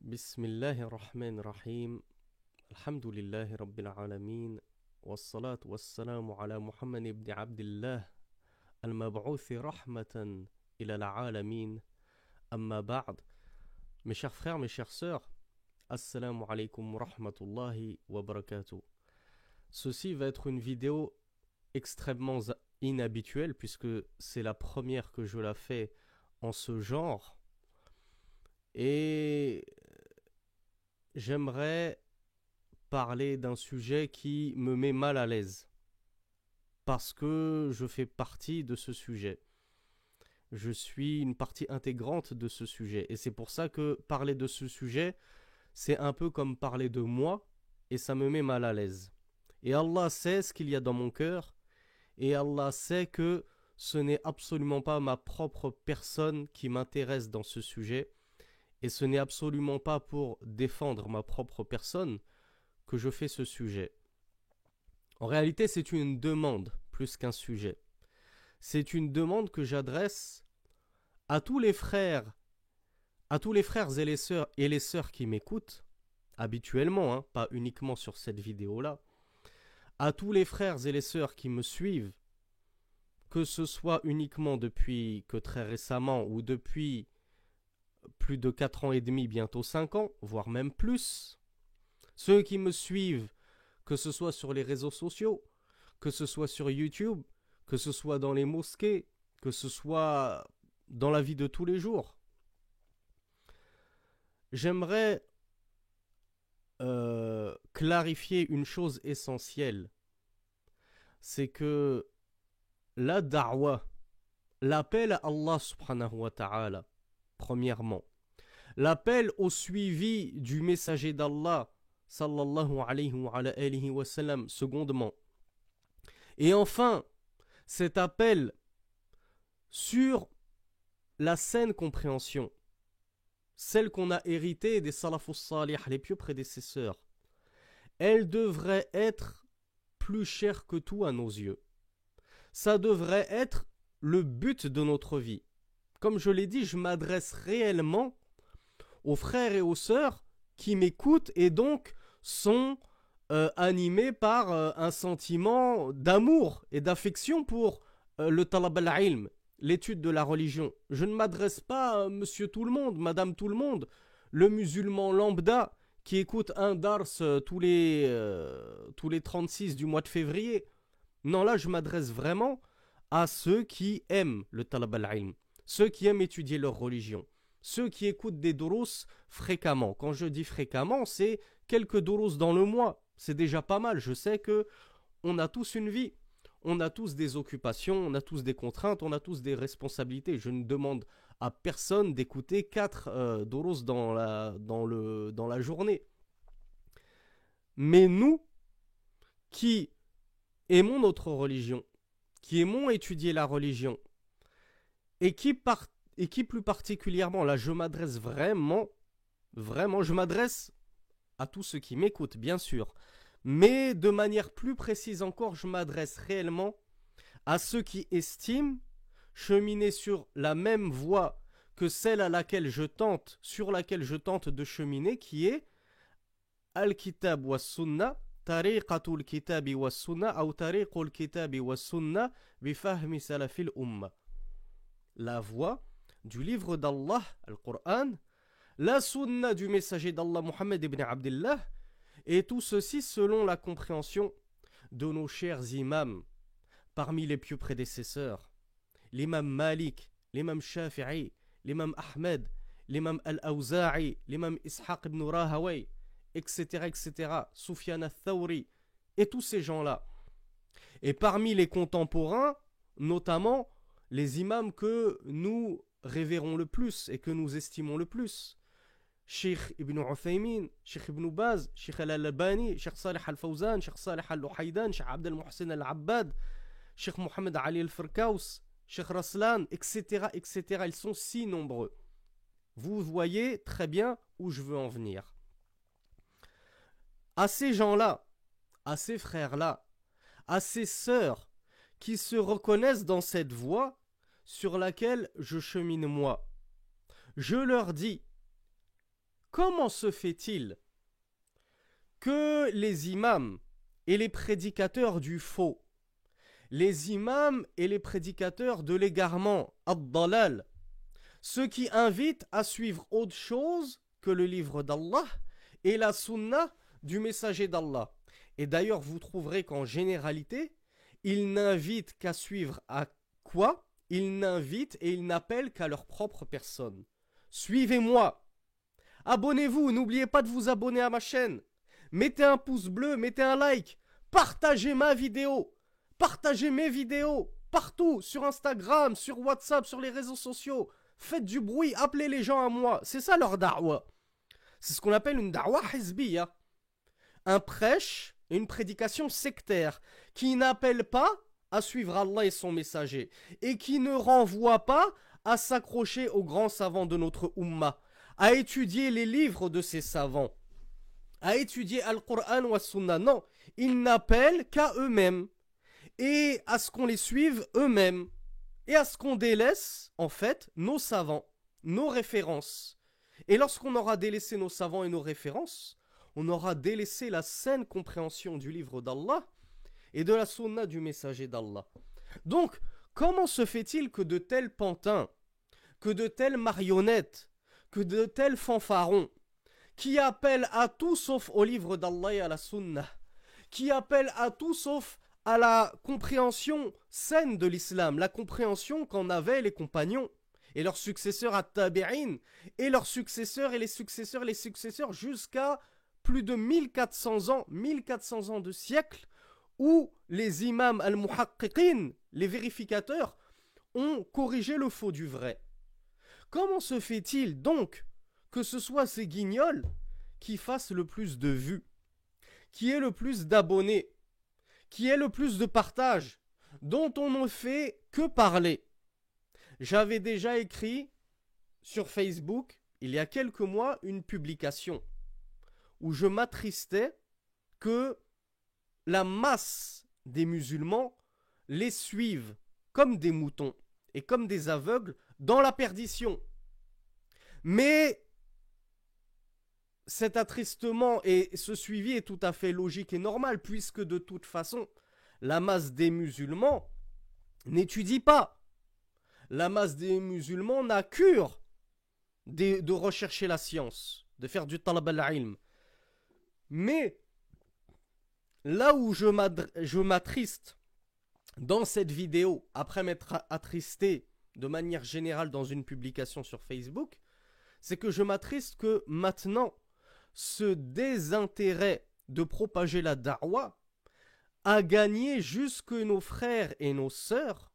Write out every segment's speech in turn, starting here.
بسم الله الرحمن الرحيم الحمد لله رب العالمين والصلاة والسلام على محمد بن عبد الله المبعوث رحمة إلى العالمين أما بعد. Mes chers frères, mes chères sœurs, Assalamu alaikum wa rahmatullahi wa barakatuh. Ceci va être une vidéo extrêmement inhabituelle puisque c'est la première que je la fais en ce genre. Et j'aimerais parler d'un sujet qui me met mal à l'aise parce que je fais partie de ce sujet. Je suis une partie intégrante de ce sujet et c'est pour ça que parler de ce sujet, c'est un peu comme parler de moi et ça me met mal à l'aise. Et Allah sait ce qu'il y a dans mon cœur et Allah sait que ce n'est absolument pas ma propre personne qui m'intéresse dans ce sujet. Et ce n'est absolument pas pour défendre ma propre personne que je fais ce sujet. En réalité, c'est une demande plus qu'un sujet. C'est une demande que j'adresse à tous les frères, et les sœurs qui m'écoutent, habituellement, pas uniquement sur cette vidéo-là, à tous les frères et les sœurs qui me suivent, que ce soit uniquement depuis que très récemment ou depuis plus de 4 ans et demi, bientôt 5 ans, voire même plus. Ceux qui me suivent, que ce soit sur les réseaux sociaux, que ce soit sur YouTube, que ce soit dans les mosquées, que ce soit dans la vie de tous les jours. J'aimerais clarifier une chose essentielle. C'est que la da'wa, l'appel à Allah subhanahu wa ta'ala, premièrement, l'appel au suivi du messager d'Allah sallallahu alayhi wa sallam, secondement, et enfin cet appel sur la saine compréhension, celle qu'on a héritée des salafus salih, les pieux prédécesseurs, elle devrait être plus chère que tout à nos yeux. Ça devrait être le but de notre vie. Comme je l'ai dit, je m'adresse réellement aux frères et aux sœurs qui m'écoutent et donc sont animés par un sentiment d'amour et d'affection pour le talab al-ilm, l'étude de la religion. Je ne m'adresse pas à monsieur tout le monde, madame tout le monde, le musulman lambda qui écoute un dars tous les 36 du mois de février. Non, là je m'adresse vraiment à ceux qui aiment le talab al-ilm, ceux qui aiment étudier leur religion, ceux qui écoutent des durus fréquemment. Quand je dis fréquemment, c'est quelques durus dans le mois. C'est déjà pas mal. Je sais que on a tous une vie, on a tous des occupations, on a tous des contraintes, on a tous des responsabilités. Je ne demande à personne d'écouter 4 durus dans la journée. Mais nous, qui aimons notre religion, qui aimons étudier la religion, et qui plus particulièrement, là je m'adresse vraiment, je m'adresse à tous ceux qui m'écoutent bien sûr, mais de manière plus précise encore, je m'adresse réellement à ceux qui estiment cheminer sur la même voie que celle sur laquelle je tente de cheminer, qui est Al-Kitab wa Sunnah, Tariqatul Kitabi wa Sunnah, ou Tariqul Kitabi wa Sunnah, bifahmi salafil umma. La voie du livre d'Allah, Al-Qur'an, la sunna du messager d'Allah, Muhammad ibn Abdullah, et tout ceci selon la compréhension de nos chers imams parmi les pieux prédécesseurs, l'imam Malik, l'imam Shafi'i, l'imam Ahmed, l'imam Al-Awza'i, l'imam Ishaq ibn Rahaway, etc., Sufyan al-Thawri, et tous ces gens-là. Et parmi les contemporains, notamment les imams que nous révérons le plus et que nous estimons le plus. Cheikh Ibn Uthaymin, Cheikh Ibn Baz, Cheikh Al-Albani, Cheikh Salih Al-Fawzan, Cheikh Salih Al-Luhaydan, Cheikh Abdel Mohsen Al-Abbad, Cheikh Mohamed Ali Al-Firkaus, Cheikh Raslan, etc., Ils sont si nombreux. Vous voyez très bien où je veux en venir. À ces gens-là, à ces frères-là, à ces sœurs qui se reconnaissent dans cette voie sur laquelle je chemine moi, je leur dis comment se fait-il que les imams et les prédicateurs du faux, les imams et les prédicateurs de l'égarement, ad-dalal, ceux qui invitent à suivre autre chose que le livre d'Allah et la sunna du messager d'Allah. Et d'ailleurs, vous trouverez qu'en généralité, ils n'invitent qu'à suivre à quoi? Ils n'invitent et ils n'appellent qu'à leur propre personne. Suivez-moi. Abonnez-vous, n'oubliez pas de vous abonner à ma chaîne. Mettez un pouce bleu, mettez un like. Partagez ma vidéo. Partagez mes vidéos. Partout, sur Instagram, sur WhatsApp, sur les réseaux sociaux. Faites du bruit, appelez les gens à moi. C'est ça leur da'wa. C'est ce qu'on appelle une da'wa hizbiya. Un prêche et une prédication sectaire qui n'appelle pas à suivre Allah et son messager et qui ne renvoie pas à s'accrocher aux grands savants de notre Ummah, à étudier les livres de ces savants, à étudier Al-Qur'an ou As-Sunnah. Non, ils n'appellent qu'à eux-mêmes et à ce qu'on les suive eux-mêmes et à ce qu'on délaisse en fait nos savants, nos références. Et lorsqu'on aura délaissé nos savants et nos références, on aura délaissé la saine compréhension du livre d'Allah et de la sunna du messager d'Allah. Donc, comment se fait-il que de tels pantins, que de telles marionnettes, que de tels fanfarons, qui appellent à tout sauf au livre d'Allah et à la sunna, qui appellent à tout sauf à la compréhension saine de l'islam, la compréhension qu'en avaient les compagnons et leurs successeurs à Tabi'in, et leurs successeurs et les successeurs jusqu'à plus de 1400 ans de siècle, où les imams al-muhaqqiqin, les vérificateurs, ont corrigé le faux du vrai. Comment se fait-il donc que ce soit ces guignols qui fassent le plus de vues, qui aient le plus d'abonnés, qui aient le plus de partages, dont on ne fait que parler? J'avais déjà écrit sur Facebook, il y a quelques mois, une publication où je m'attristais que la masse des musulmans les suivent comme des moutons et comme des aveugles dans la perdition. Mais cet attristement et ce suivi est tout à fait logique et normal, puisque de toute façon, la masse des musulmans n'étudie pas. La masse des musulmans n'a cure de rechercher la science, de faire du talab al-ilm. Mais là où je m'attriste dans cette vidéo, après m'être attristé de manière générale dans une publication sur Facebook, c'est que je m'attriste que maintenant, ce désintérêt de propager la da'wa a gagné jusque nos frères et nos sœurs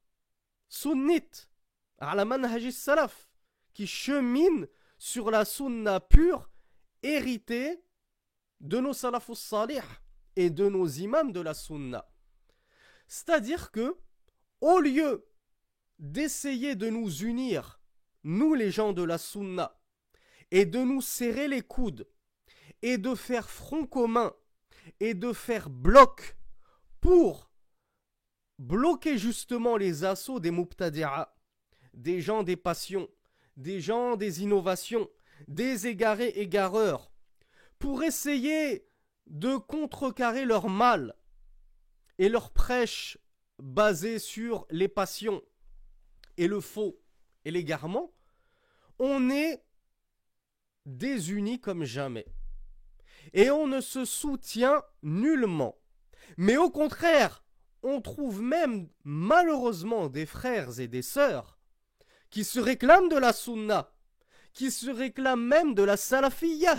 sunnites, ala manhaj salaf, qui cheminent sur la sunna pure héritée de nos salafus salih et de nos imams de la sunna. C'est-à-dire que, au lieu d'essayer de nous unir, nous les gens de la sunna, et de nous serrer les coudes, et de faire front commun, et de faire bloc pour bloquer justement les assauts des mubtadi'a, des gens des passions, des gens des innovations, des égarés égareurs, pour essayer de contrecarrer leur mal et leur prêche basée sur les passions et le faux et l'égarement, on est désunis comme jamais. Et on ne se soutient nullement. Mais au contraire, on trouve même malheureusement des frères et des sœurs qui se réclament de la sunna, qui se réclament même de la salafiyya,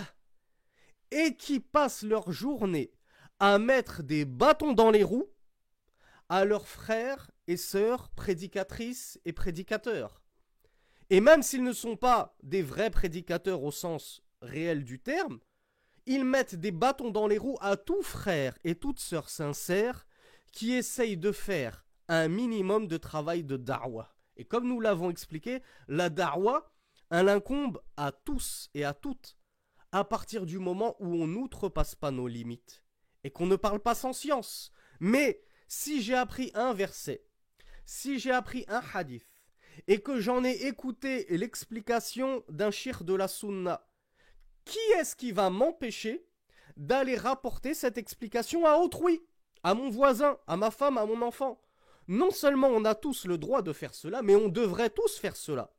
et qui passent leur journée à mettre des bâtons dans les roues à leurs frères et sœurs prédicatrices et prédicateurs. Et même s'ils ne sont pas des vrais prédicateurs au sens réel du terme, ils mettent des bâtons dans les roues à tout frère et toute sœur sincère qui essayent de faire un minimum de travail de da'wa. Et comme nous l'avons expliqué, la da'wa, elle incombe à tous et à toutes à partir du moment où on n'outrepasse pas nos limites et qu'on ne parle pas sans science. Mais si j'ai appris un verset, si j'ai appris un hadith et que j'en ai écouté l'explication d'un shir de la sunna Qui est-ce qui va m'empêcher d'aller rapporter cette explication à autrui, à mon voisin, à ma femme, à mon enfant? Non seulement on a tous le droit de faire cela, mais on devrait tous faire cela.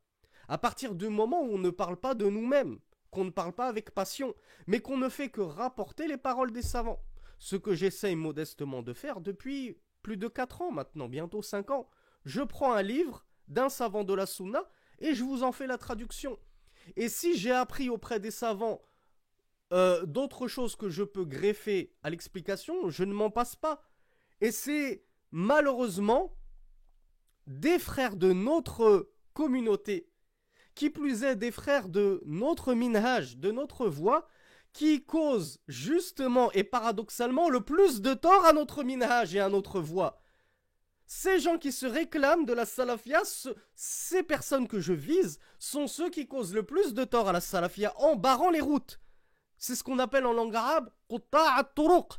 À partir du moment où on ne parle pas de nous-mêmes, qu'on ne parle pas avec passion, mais qu'on ne fait que rapporter les paroles des savants. Ce que j'essaye modestement de faire depuis plus de 4 ans maintenant, bientôt 5 ans. Je prends un livre d'un savant de la Sunna et je vous en fais la traduction. Et si j'ai appris auprès des savants d'autres choses que je peux greffer à l'explication, je ne m'en passe pas. Et c'est malheureusement des frères de notre communauté, qui plus est des frères de notre minhaj, de notre voie, qui causent justement et paradoxalement le plus de tort à notre minhaj et à notre voie. Ces gens qui se réclament de la salafia, ces personnes que je vise, sont ceux qui causent le plus de tort à la salafia en barrant les routes. C'est ce qu'on appelle en langue arabe qutta' at-turuq.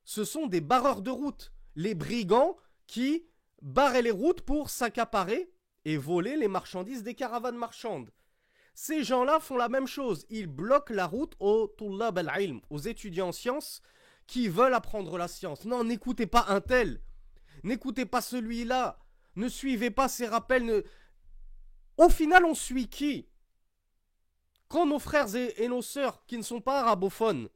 Ce sont des barreurs de route, les brigands qui barraient les routes pour s'accaparer et voler les marchandises des caravanes marchandes. Ces gens-là font la même chose, ils bloquent la route aux tullab al-ilm, aux étudiants en sciences qui veulent apprendre la science. Non, n'écoutez pas un tel, n'écoutez pas celui-là, ne suivez pas ses rappels. Au final, on suit qui? Quand nos frères et nos sœurs qui ne sont pas arabophones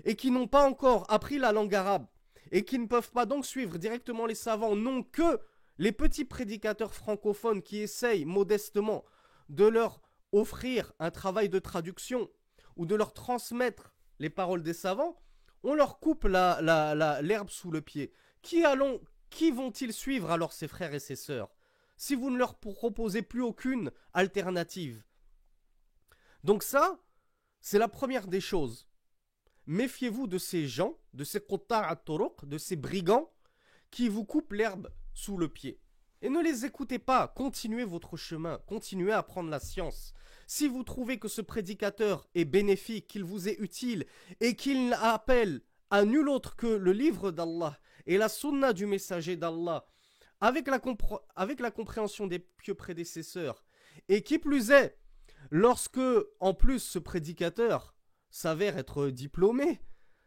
et qui n'ont pas encore appris la langue arabe et qui ne peuvent pas donc suivre directement les savants, n'ont que les petits prédicateurs francophones qui essayent modestement de leur offrir un travail de traduction ou de leur transmettre les paroles des savants, on leur coupe l'herbe sous le pied. Qui vont-ils suivre alors ces frères et ces sœurs si vous ne leur proposez plus aucune alternative? Donc ça, c'est la première des choses. Méfiez-vous de ces gens, de ces qutta' at-turuq, de ces brigands qui vous coupent l'herbe sous le pied. Et ne les écoutez pas, continuez votre chemin, continuez à apprendre la science. Si vous trouvez que ce prédicateur est bénéfique, qu'il vous est utile et qu'il appelle à nul autre que le livre d'Allah et la sunna du messager d'Allah, avec la compréhension des pieux prédécesseurs, et qui plus est, lorsque en plus ce prédicateur s'avère être diplômé,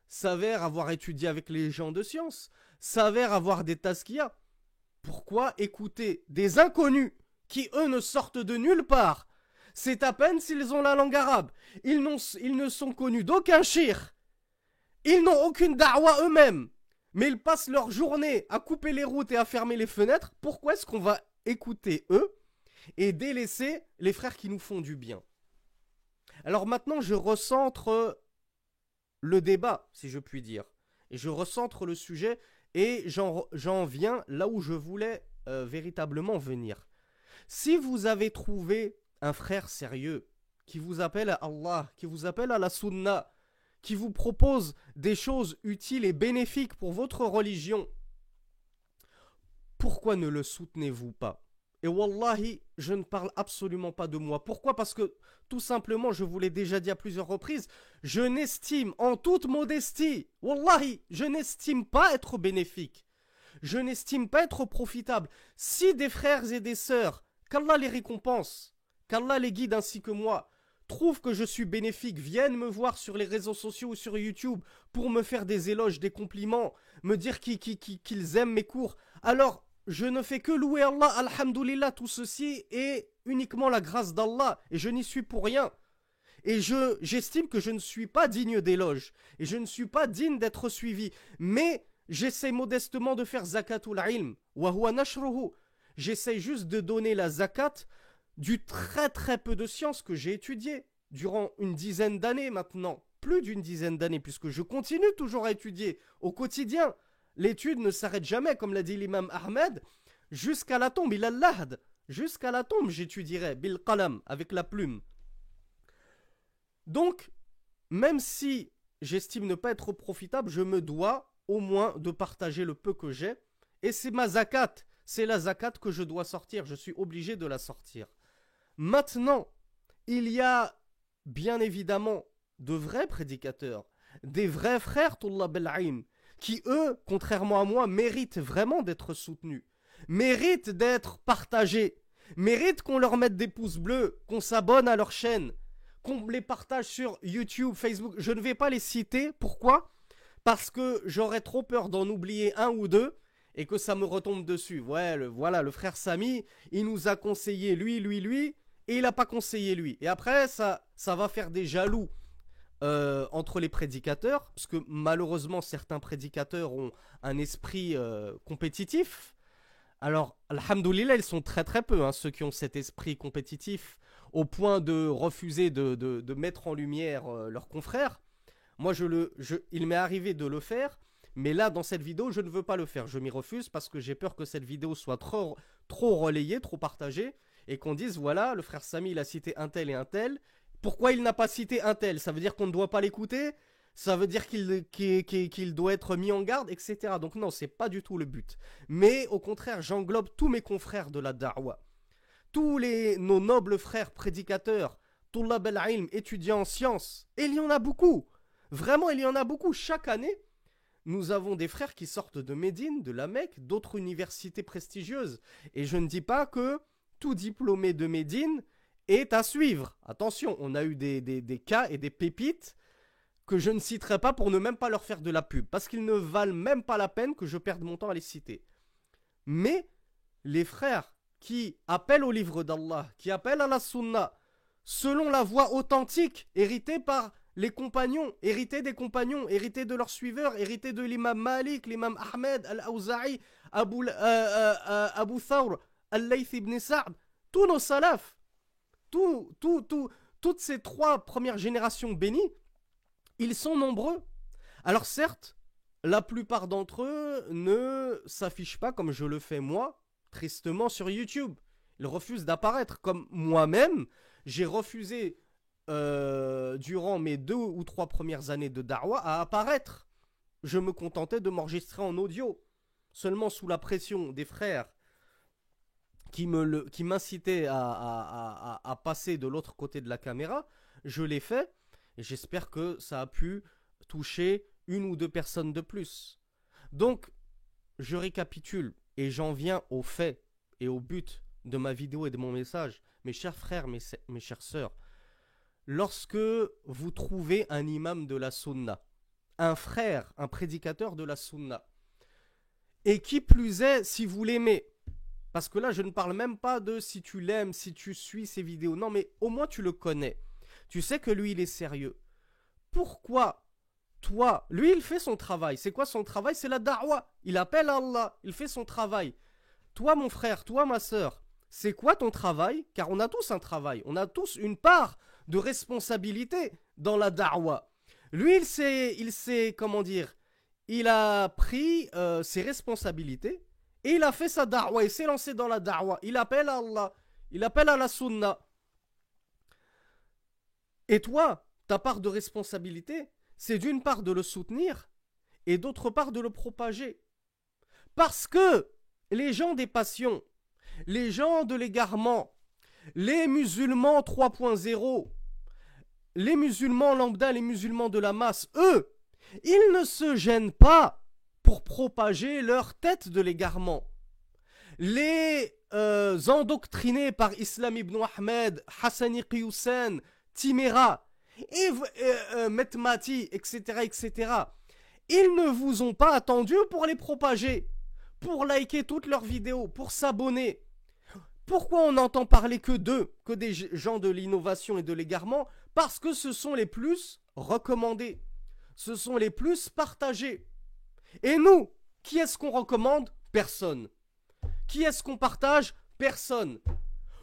s'avère avoir étudié avec les gens de science, s'avère avoir des taskiya, pourquoi écouter des inconnus qui eux ne sortent de nulle part? C'est à peine s'ils ont la langue arabe. Ils ne sont connus d'aucun shir. Ils n'ont aucune da'wa eux-mêmes. Mais ils passent leur journée à couper les routes et à fermer les fenêtres. Pourquoi est-ce qu'on va écouter eux et délaisser les frères qui nous font du bien? Alors maintenant, je recentre le débat, si je puis dire. Et je recentre le sujet et j'en viens là où je voulais véritablement venir. Si vous avez trouvé un frère sérieux qui vous appelle à Allah, qui vous appelle à la sunna, qui vous propose des choses utiles et bénéfiques pour votre religion, pourquoi ne le soutenez-vous pas? Et wallahi, je ne parle absolument pas de moi. Pourquoi? Parce que, tout simplement, je vous l'ai déjà dit à plusieurs reprises, je n'estime, en toute modestie, wallahi, je n'estime pas être bénéfique. Je n'estime pas être profitable. Si des frères et des sœurs, qu'Allah les récompense, qu'Allah les guide ainsi que moi, trouvent que je suis bénéfique, viennent me voir sur les réseaux sociaux ou sur YouTube pour me faire des éloges, des compliments, me dire qu'ils aiment mes cours, alors je ne fais que louer Allah, alhamdoulilah, tout ceci est uniquement la grâce d'Allah et je n'y suis pour rien. Et j'estime que je ne suis pas digne d'éloges et je ne suis pas digne d'être suivi, mais j'essaie modestement de faire zakatul ilm, wa huwa nashruhu. J'essaie juste de donner la zakat du très très peu de sciences que j'ai étudiées durant une dizaine d'années maintenant, plus d'une dizaine d'années, puisque je continue toujours à étudier au quotidien. L'étude ne s'arrête jamais, comme l'a dit l'imam Ahmed, jusqu'à la tombe, il a l'ahd, jusqu'à la tombe j'étudierai, bil qalam, avec la plume. Donc, même si j'estime ne pas être profitable, je me dois au moins de partager le peu que j'ai, et c'est ma zakat, c'est la zakat que je dois sortir, je suis obligé de la sortir. Maintenant, il y a bien évidemment de vrais prédicateurs, des vrais frères Tullab al-Ilm, qui eux, contrairement à moi, méritent vraiment d'être soutenus, méritent d'être partagés, méritent qu'on leur mette des pouces bleus, qu'on s'abonne à leur chaîne, qu'on les partage sur YouTube, Facebook. Je ne vais pas les citer. Pourquoi? Parce que j'aurais trop peur d'en oublier un ou deux et que ça me retombe dessus. Ouais, voilà, le frère Samy, il nous a conseillé lui, et il n'a pas conseillé lui. Et après, ça va faire des jaloux entre les prédicateurs, parce que malheureusement, certains prédicateurs ont un esprit compétitif. Alors, alhamdoulilah, ils sont très très peu, hein, ceux qui ont cet esprit compétitif, au point de refuser de mettre en lumière leurs confrères. Moi, il m'est arrivé de le faire, mais là, dans cette vidéo, je ne veux pas le faire. Je m'y refuse parce que j'ai peur que cette vidéo soit trop relayée, trop partagée, et qu'on dise, voilà, le frère Samy, il a cité un tel et un tel. Pourquoi il n'a pas cité un tel? Ça veut dire qu'on ne doit pas l'écouter? Ça veut dire qu'il doit être mis en garde, etc. Donc non, c'est pas du tout le but. Mais au contraire, j'englobe tous mes confrères de la da'wa. Tous nos nobles frères prédicateurs, Tullab al-ilm, étudiants en sciences. Et il y en a beaucoup. Vraiment, il y en a beaucoup. Chaque année, nous avons des frères qui sortent de Médine, de la Mecque, d'autres universités prestigieuses. Et je ne dis pas que tout diplômé de Médine est à suivre. Attention, on a eu des cas et des pépites que je ne citerai pas pour ne même pas leur faire de la pub, parce qu'ils ne valent même pas la peine que je perde mon temps à les citer. Mais les frères qui appellent au livre d'Allah, qui appellent à la sunna, selon la voie authentique, héritée par les compagnons, héritée des compagnons, héritée de leurs suiveurs, héritée de l'imam Malik, l'imam Ahmed, Al-Awza'i, Abu Thawr, Al-Layth ibn Sa'd, tous nos salafs, toutes ces trois premières générations bénies, ils sont nombreux. Alors certes, la plupart d'entre eux ne s'affichent pas comme je le fais moi, tristement sur YouTube. Ils refusent d'apparaître comme moi-même. J'ai refusé durant mes 2 ou 3 premières années de da'wa à apparaître. Je me contentais de m'enregistrer en audio. Seulement sous la pression des frères qui m'incitaient à passer de l'autre côté de la caméra, je l'ai fait. Et j'espère que ça a pu toucher 1 ou 2 personnes de plus. Donc, je récapitule et j'en viens au fait et au but de ma vidéo et de mon message. Mes chers frères, mes chères sœurs, lorsque vous trouvez un imam de la sunna, un frère, un prédicateur de la sunna, et qui plus est, si vous l'aimez, parce que là, je ne parle même pas de si tu l'aimes, si tu suis ses vidéos, non, mais au moins tu le connais. Tu sais que lui, il est sérieux. Pourquoi toi, lui, il fait son travail. C'est quoi son travail? C'est la da'wa. Il appelle Allah. Il fait son travail. Toi, mon frère, toi, ma sœur, c'est quoi ton travail? Car on a tous un travail. On a tous une part de responsabilité dans la da'wa. Lui, il s'est, comment dire, il a pris ses responsabilités et il a fait sa da'wa. Il s'est lancé dans la da'wa. Il appelle à Allah. Il appelle à la sunna. Et toi, ta part de responsabilité, c'est d'une part de le soutenir et d'autre part de le propager. Parce que les gens des passions, les gens de l'égarement, les musulmans 3.0, les musulmans lambda, les musulmans de la masse, eux, ils ne se gênent pas pour propager leur tête de l'égarement. Les endoctrinés par Islam ibn Ahmed, Hassani Qiyoussen, Timéra, Metmati, etc. Ils ne vous ont pas attendu pour les propager, pour liker toutes leurs vidéos, pour s'abonner. Pourquoi on n'entend parler que d'eux, que des gens de l'innovation et de l'égarement? Parce que ce sont les plus recommandés, ce sont les plus partagés. Et nous, qui est-ce qu'on recommande? Personne. Qui est-ce qu'on partage? Personne.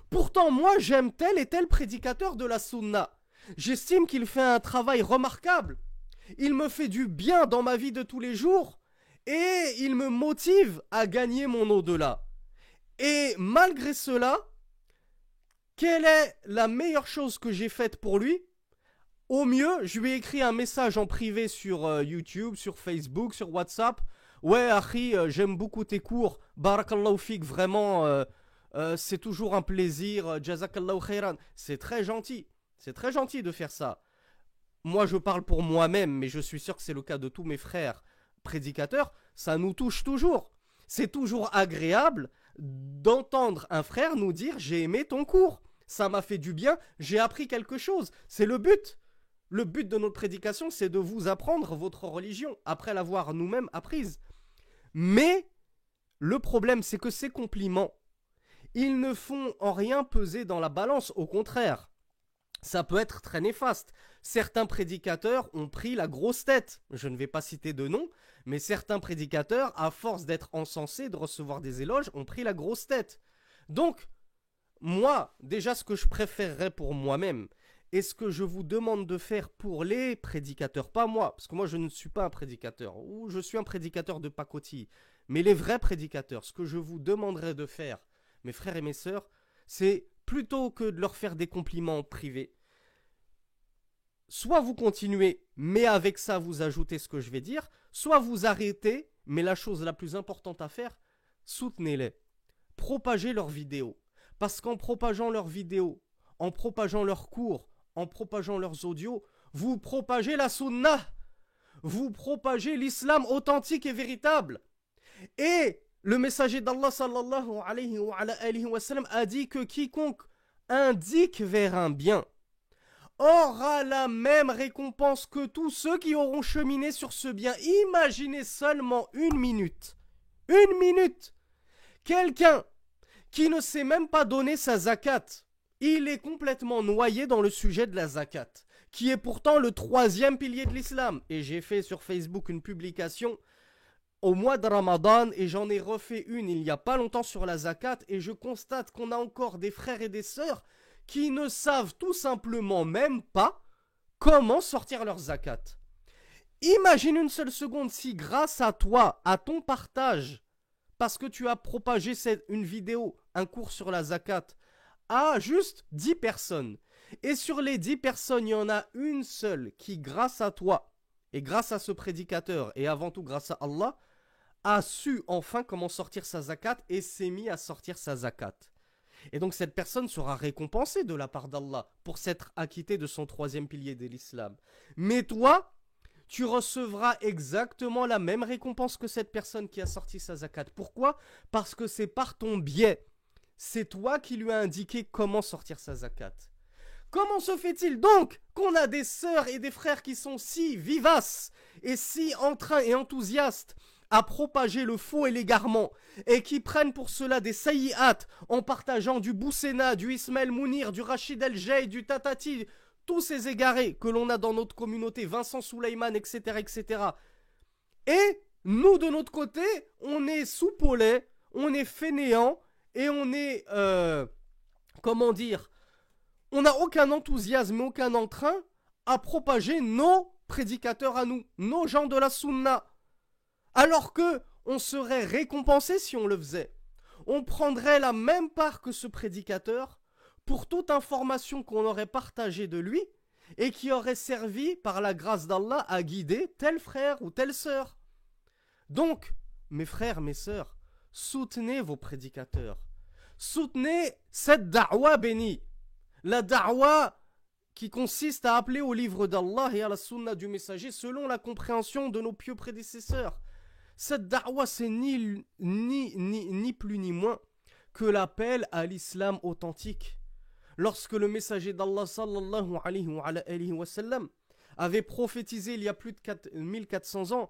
Pourtant, moi, j'aime tel et tel prédicateur de la sunna. J'estime qu'il fait un travail remarquable. Il me fait du bien dans ma vie de tous les jours et il me motive à gagner mon au-delà. Et malgré cela, quelle est la meilleure chose que j'ai faite pour lui? Au mieux, je lui ai écrit un message en privé sur YouTube, sur Facebook, sur WhatsApp. Ouais, Akhi, j'aime beaucoup tes cours. Barakallahu fik, vraiment, c'est toujours un plaisir. Jazakallahu khairan. C'est très gentil. C'est très gentil de faire ça. Moi, je parle pour moi-même, mais je suis sûr que c'est le cas de tous mes frères prédicateurs. Ça nous touche toujours. C'est toujours agréable d'entendre un frère nous dire « J'ai aimé ton cours ». ça m'a fait du bien, j'ai appris quelque chose. C'est le but. Le but de notre prédication, c'est de vous apprendre votre religion, après l'avoir nous-mêmes apprise. Mais le problème, c'est que ces compliments, ils ne font en rien peser dans la balance, au contraire. Ça peut être très néfaste. Certains prédicateurs ont pris la grosse tête. Je ne vais pas citer de nom, mais certains prédicateurs, à force d'être encensés, de recevoir des éloges, ont pris la grosse tête. Donc, moi, déjà ce que je préférerais pour moi-même, et ce que je vous demande de faire pour les prédicateurs, pas moi, parce que moi je ne suis pas un prédicateur, ou je suis un prédicateur de pacotille, mais les vrais prédicateurs, ce que je vous demanderais de faire, mes frères et mes sœurs, c'est plutôt que de leur faire des compliments privés, soit vous continuez, mais avec ça vous ajoutez ce que je vais dire, soit vous arrêtez, mais la chose la plus importante à faire, soutenez-les. Propagez leurs vidéos. Parce qu'en propageant leurs vidéos, en propageant leurs cours, en propageant leurs audios, vous propagez la sunna. Vous propagez l'islam authentique et véritable. Et le messager d'Allah sallallahu alayhi wa sallam a dit que quiconque indique vers un bien aura la même récompense que tous ceux qui auront cheminé sur ce bien. Imaginez seulement une minute. Une minute. Quelqu'un qui ne sait même pas donner sa zakat, il est complètement noyé dans le sujet de la zakat, qui est pourtant le 3e pilier de l'islam. Et j'ai fait sur Facebook une publication au mois de Ramadan et j'en ai refait une il n'y a pas longtemps sur la zakat et je constate qu'on a encore des frères et des sœurs qui ne savent tout simplement même pas comment sortir leur zakat. Imagine une seule seconde si grâce à toi, à ton partage, parce que tu as propagé une vidéo, un cours sur la zakat, à juste 10 personnes. Et sur les 10 personnes, il y en a une seule qui, grâce à toi, et grâce à ce prédicateur, et avant tout grâce à Allah, a su enfin comment sortir sa zakat et s'est mis à sortir sa zakat. Et donc cette personne sera récompensée de la part d'Allah pour s'être acquittée de son 3e pilier de l'islam. Mais toi, tu recevras exactement la même récompense que cette personne qui a sorti sa zakat. Pourquoi ? Parce que c'est par ton biais. C'est toi qui lui as indiqué comment sortir sa zakat. Comment se fait-il donc qu'on a des sœurs et des frères qui sont si vivaces et si en train et enthousiastes à propager le faux et l'égarement et qui prennent pour cela des sayyat en partageant du Boussena, du Ismaël Mounir, du Rachid El-Jay, du Tatati, tous ces égarés que l'on a dans notre communauté, Vincent Souleyman, etc., etc. Et nous, de notre côté, on est soupolés, on est fainéants et on est, comment dire, on n'a aucun enthousiasme, aucun entrain à propager nos prédicateurs à nous, nos gens de la sunna. Alors que on serait récompensé si on le faisait. On prendrait la même part que ce prédicateur pour toute information qu'on aurait partagée de lui et qui aurait servi par la grâce d'Allah à guider tel frère ou telle sœur. Donc, mes frères, mes sœurs, soutenez vos prédicateurs. Soutenez cette da'wa bénie. La da'wa qui consiste à appeler au livre d'Allah et à la sunna du messager selon la compréhension de nos pieux prédécesseurs. Cette da'wa, c'est ni plus ni moins que l'appel à l'islam authentique. Lorsque le messager d'Allah sallallahu alayhi wa sallam avait prophétisé il y a plus de 1400 ans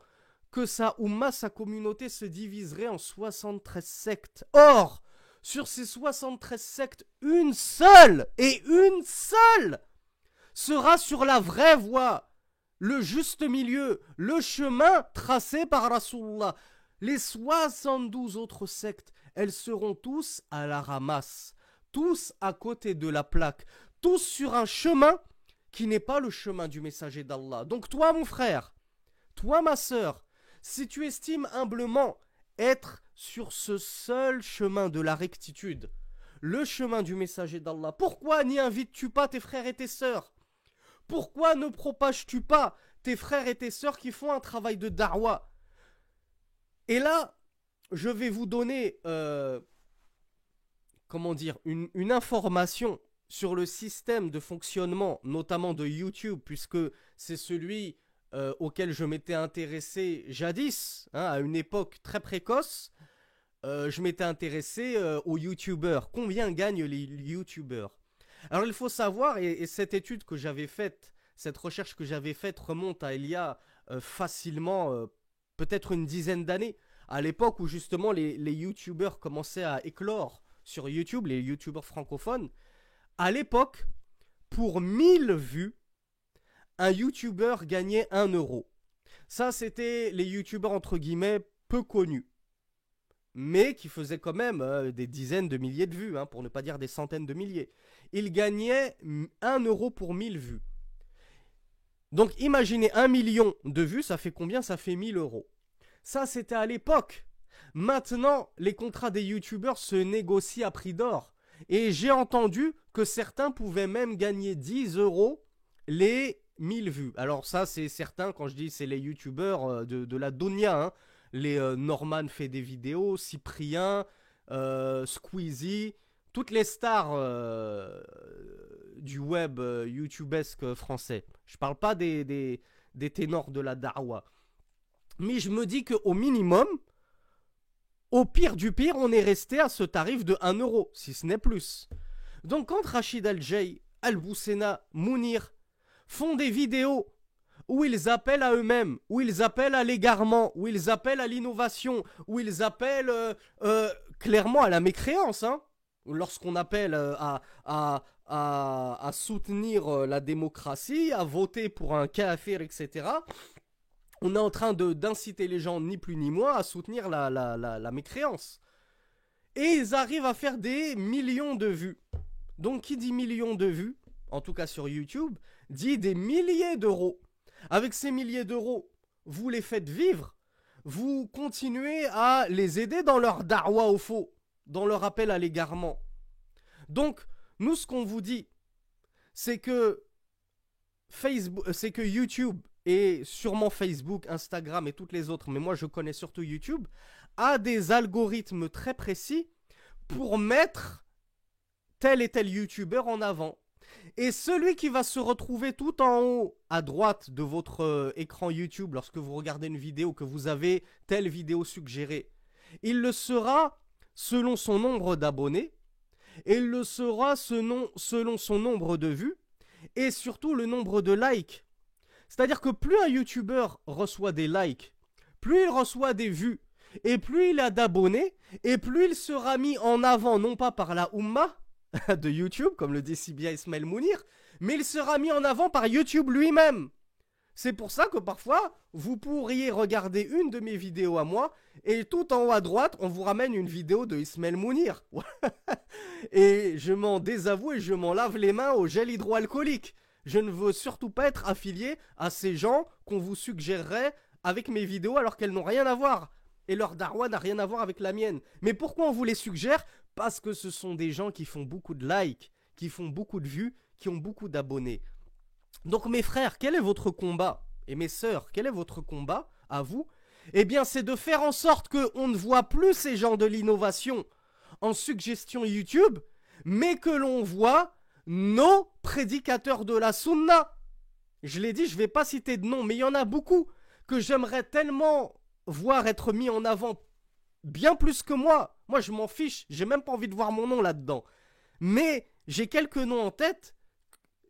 que sa umma, sa communauté se diviserait en 73 sectes. Or, sur ces 73 sectes, une seule sera sur la vraie voie, le juste milieu, le chemin tracé par Rasulullah. Les 72 autres sectes, elles seront tous à la ramasse, tous à côté de la plaque, tous sur un chemin qui n'est pas le chemin du messager d'Allah. Donc toi, mon frère, toi, ma sœur, si tu estimes humblement être sur ce seul chemin de la rectitude, le chemin du messager d'Allah, pourquoi n'y invites-tu pas tes frères et tes sœurs ? Pourquoi ne propages-tu pas tes frères et tes sœurs qui font un travail de da'wa ? Et là, je vais vous donner, une information sur le système de fonctionnement, notamment de YouTube, puisque c'est celui auquel je m'étais intéressé jadis, à une époque très précoce. Je m'étais intéressé aux YouTubeurs. Combien gagnent les YouTubeurs ? Alors il faut savoir, et cette étude que j'avais faite, cette recherche que j'avais faite remonte à il y a facilement peut-être une dizaine d'années, à l'époque où justement les youtubeurs commençaient à éclore sur YouTube, les youtubeurs francophones. À l'époque, pour 1000 vues, un youtubeur gagnait 1 euro. Ça, c'était les youtubeurs entre guillemets peu connus, mais qui faisaient quand même des dizaines de milliers de vues, hein, pour ne pas dire des centaines de milliers. Ils gagnaient 1 euro pour 1000 vues. Donc imaginez 1 million de vues, ça fait combien? Ça fait 1000 euros. Ça, c'était à l'époque. Maintenant, les contrats des youtubeurs se négocient à prix d'or. Et j'ai entendu que certains pouvaient même gagner 10 euros les 1000 vues. Alors ça, c'est certain, quand je dis c'est les youtubeurs de la Dunia, hein. Les Norman fait des vidéos, Cyprien, Squeezie, toutes les stars du web youtubesque français. Je parle pas des ténors de la Darwa. Mais je me dis qu'au minimum, au pire du pire, on est resté à ce tarif de 1 euro, si ce n'est plus. Donc quand Rachid Al-Jay, Al-Boussena, Mounir font des vidéos où ils appellent à eux-mêmes, où ils appellent à l'égarement, où ils appellent à l'innovation, où ils appellent clairement à la mécréance, hein, lorsqu'on appelle à soutenir la démocratie, à voter pour un kafir, etc., on est en train d'inciter les gens, ni plus ni moins, à soutenir la mécréance. Et ils arrivent à faire des millions de vues. Donc qui dit millions de vues, en tout cas sur YouTube, dit des milliers d'euros. Avec ces milliers d'euros, vous les faites vivre, vous continuez à les aider dans leur darwa au faux, dans leur appel à l'égarement. Donc, nous, ce qu'on vous dit, c'est que YouTube, et sûrement Facebook, Instagram et toutes les autres, mais moi je connais surtout YouTube, a des algorithmes très précis pour mettre tel et tel YouTuber en avant. Et celui qui va se retrouver tout en haut à droite de votre écran YouTube lorsque vous regardez une vidéo, que vous avez telle vidéo suggérée, il le sera selon son nombre d'abonnés, et il le sera selon son nombre de vues, et surtout le nombre de likes. C'est-à-dire que plus un YouTuber reçoit des likes, plus il reçoit des vues, et plus il a d'abonnés, et plus il sera mis en avant, non pas par la Oumma de YouTube, comme le dit si bien Ismaël Mounir, mais il sera mis en avant par YouTube lui-même. C'est pour ça que parfois, vous pourriez regarder une de mes vidéos à moi, et tout en haut à droite, on vous ramène une vidéo de Ismaël Mounir. Et je m'en désavoue et je m'en lave les mains au gel hydroalcoolique. Je ne veux surtout pas être affilié à ces gens qu'on vous suggérerait avec mes vidéos alors qu'elles n'ont rien à voir. Et leur darwa n'a rien à voir avec la mienne. Mais pourquoi on vous les suggère? Parce que ce sont des gens qui font beaucoup de likes, qui font beaucoup de vues, qui ont beaucoup d'abonnés. Donc mes frères, quel est votre combat? Et mes sœurs, quel est votre combat à vous? Eh bien c'est de faire en sorte qu'on ne voit plus ces gens de l'innovation en suggestion YouTube, mais que l'on voit nos prédicateurs de la sunna. Je l'ai dit, je ne vais pas citer de nom, mais il y en a beaucoup que j'aimerais tellement voir être mis en avant bien plus que moi. Moi, je m'en fiche, j'ai même pas envie de voir mon nom là-dedans. Mais j'ai quelques noms en tête,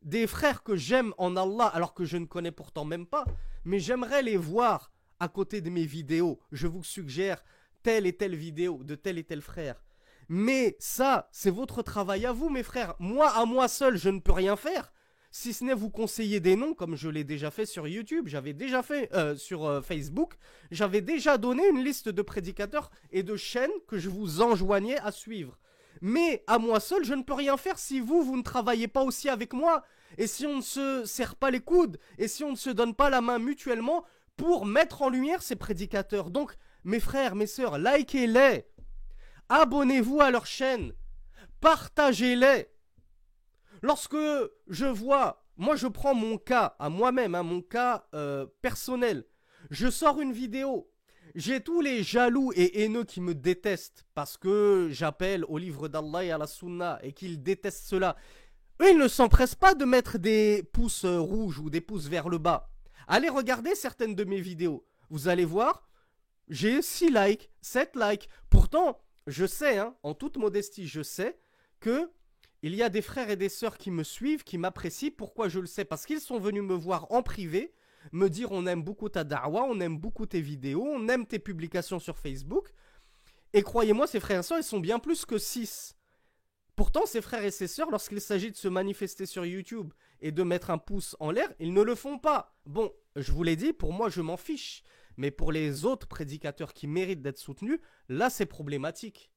des frères que j'aime en Allah, alors que je ne connais pourtant même pas, mais j'aimerais les voir à côté de mes vidéos. Je vous suggère telle et telle vidéo de tel et tel frère. Mais ça, c'est votre travail à vous, mes frères. Moi, à moi seul, je ne peux rien faire. Si ce n'est vous conseiller des noms, comme je l'ai déjà fait sur YouTube, j'avais déjà fait sur Facebook, j'avais déjà donné une liste de prédicateurs et de chaînes que je vous enjoignais à suivre. Mais à moi seul, je ne peux rien faire si vous ne travaillez pas aussi avec moi. Et si on ne se serre pas les coudes, et si on ne se donne pas la main mutuellement pour mettre en lumière ces prédicateurs. Donc, mes frères, mes sœurs, likez-les. Abonnez-vous à leur chaîne. Partagez-les. Lorsque je vois, moi je prends mon cas à moi-même, hein, mon cas personnel. Je sors une vidéo. J'ai tous les jaloux et haineux qui me détestent parce que j'appelle au livre d'Allah et à la sunna et qu'ils détestent cela. Eux, ils ne s'empressent pas de mettre des pouces rouges ou des pouces vers le bas. Allez regarder certaines de mes vidéos. Vous allez voir, j'ai 6 likes, 7 likes. Pourtant, je sais, hein, en toute modestie, je sais que Il y a des frères et des sœurs qui me suivent, qui m'apprécient. Pourquoi je le sais? Parce qu'ils sont venus me voir en privé, me dire on aime beaucoup ta da'wa, on aime beaucoup tes vidéos, on aime tes publications sur Facebook. Et croyez-moi, ces frères et sœurs, ils sont bien plus que 6. Pourtant, ces frères et ces sœurs, lorsqu'il s'agit de se manifester sur YouTube et de mettre un pouce en l'air, ils ne le font pas. Bon, je vous l'ai dit, pour moi, je m'en fiche. Mais pour les autres prédicateurs qui méritent d'être soutenus, là, c'est problématique.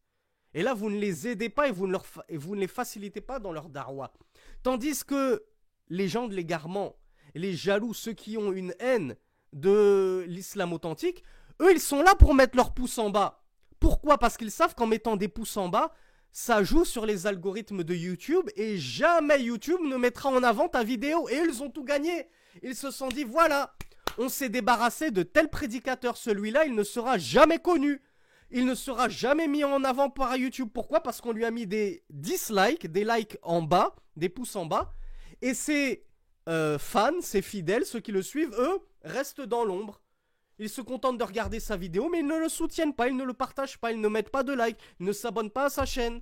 Et là, vous ne les aidez pas et vous ne les facilitez pas dans leur darwa. Tandis que les gens de l'égarement, les jaloux, ceux qui ont une haine de l'islam authentique, eux, ils sont là pour mettre leur pouce en bas. Pourquoi? Parce qu'ils savent qu'en mettant des pouces en bas, ça joue sur les algorithmes de YouTube et jamais YouTube ne mettra en avant ta vidéo. Et ils ont tout gagné. Ils se sont dit, voilà, on s'est débarrassé de tel prédicateur. Celui-là, il ne sera jamais connu. Il ne sera jamais mis en avant par YouTube. Pourquoi? Parce qu'on lui a mis des dislikes, des likes en bas, des pouces en bas. Et ses fans, ses fidèles, ceux qui le suivent, eux, restent dans l'ombre. Ils se contentent de regarder sa vidéo, mais ils ne le soutiennent pas, ils ne le partagent pas, ils ne mettent pas de like, ils ne s'abonnent pas à sa chaîne.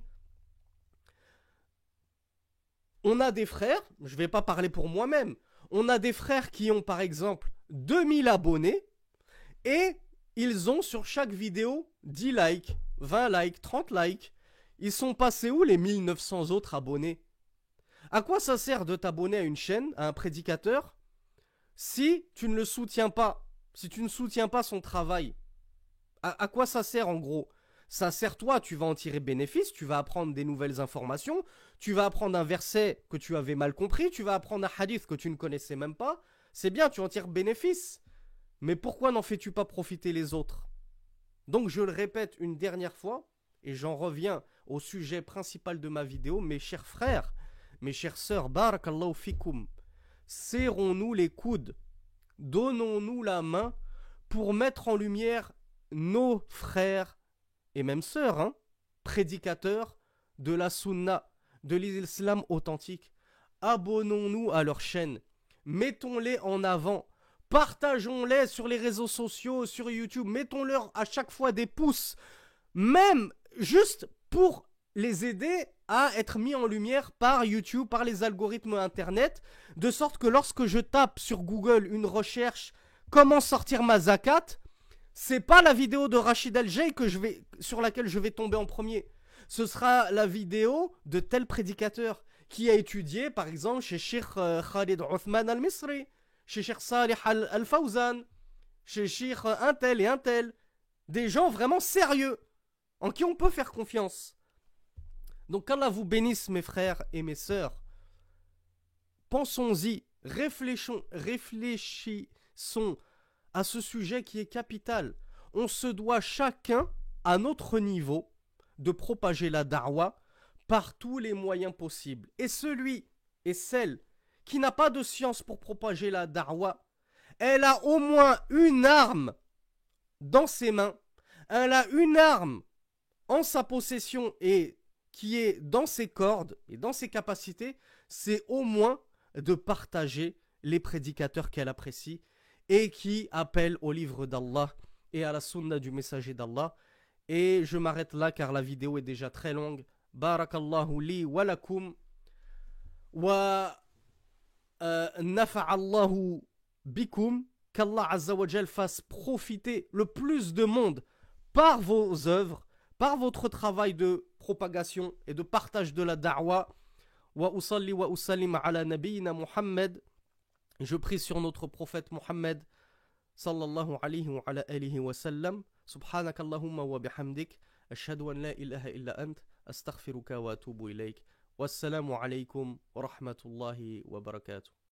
On a des frères, je ne vais pas parler pour moi-même, on a des frères qui ont par exemple 2000 abonnés et ils ont sur chaque vidéo 10 likes, 20 likes, 30 likes. Ils sont passés où les 1900 autres abonnés? À quoi ça sert de t'abonner à une chaîne, à un prédicateur, si tu ne le soutiens pas? Si tu ne soutiens pas son travail, à quoi ça sert en gros? Ça sert toi, tu vas en tirer bénéfice, tu vas apprendre des nouvelles informations, tu vas apprendre un verset que tu avais mal compris, tu vas apprendre un hadith que tu ne connaissais même pas. C'est bien, tu en tires bénéfice. Mais pourquoi n'en fais-tu pas profiter les autres? Donc je le répète une dernière fois, et j'en reviens au sujet principal de ma vidéo, mes chers frères, mes chères sœurs, barakallahu fikoum, serrons-nous les coudes. Donnons-nous la main pour mettre en lumière nos frères et même sœurs, prédicateurs de la sunna, de l'islam authentique. Abonnons-nous à leur chaîne, mettons-les en avant, partageons-les sur les réseaux sociaux, sur YouTube, mettons-leur à chaque fois des pouces, même juste pour les aider à être mis en lumière par YouTube, par les algorithmes internet, de sorte que lorsque je tape sur Google une recherche comment sortir ma zakat, c'est pas la vidéo de Rachid El-Jay sur laquelle je vais tomber en premier. Ce sera la vidéo de tel prédicateur qui a étudié par exemple chez Cheikh Khalid Othman Al-Misri, chez Cheikh Salih Al-Fawzan, chez Cheikh un tel et un tel. Des gens vraiment sérieux, en qui on peut faire confiance. Donc qu'Allah vous bénisse mes frères et mes sœurs. Pensons-y, réfléchissons à ce sujet qui est capital. On se doit chacun, à notre niveau, de propager la da'wa par tous les moyens possibles. Et celui et celle qui n'a pas de science pour propager la da'wa, elle a au moins une arme dans ses mains, elle a une arme en sa possession et qui est dans ses cordes et dans ses capacités, c'est au moins de partager les prédicateurs qu'elle apprécie et qui appellent au livre d'Allah et à la sunna du messager d'Allah. Et je m'arrête là car la vidéo est déjà très longue. Barakallahu li wa lakum wa nafa'allahu bikum. Qu'Allah Azza wa Jal fasse profiter le plus de monde par vos œuvres, par votre travail de propagation et de partage de la da'wa. Wa usalli wa usallim ala nabiyyina Muhammad. Je prie sur notre prophète Muhammad sallallahu alayhi wa ala alihi wa sallam. Subhanakallahumma wa bihamdik. Ashhadu an la ilaha illa ant. Astaghfiruka wa atubu ilayk. Wassalamu alaykum wa rahmatullahi wa barakatuh.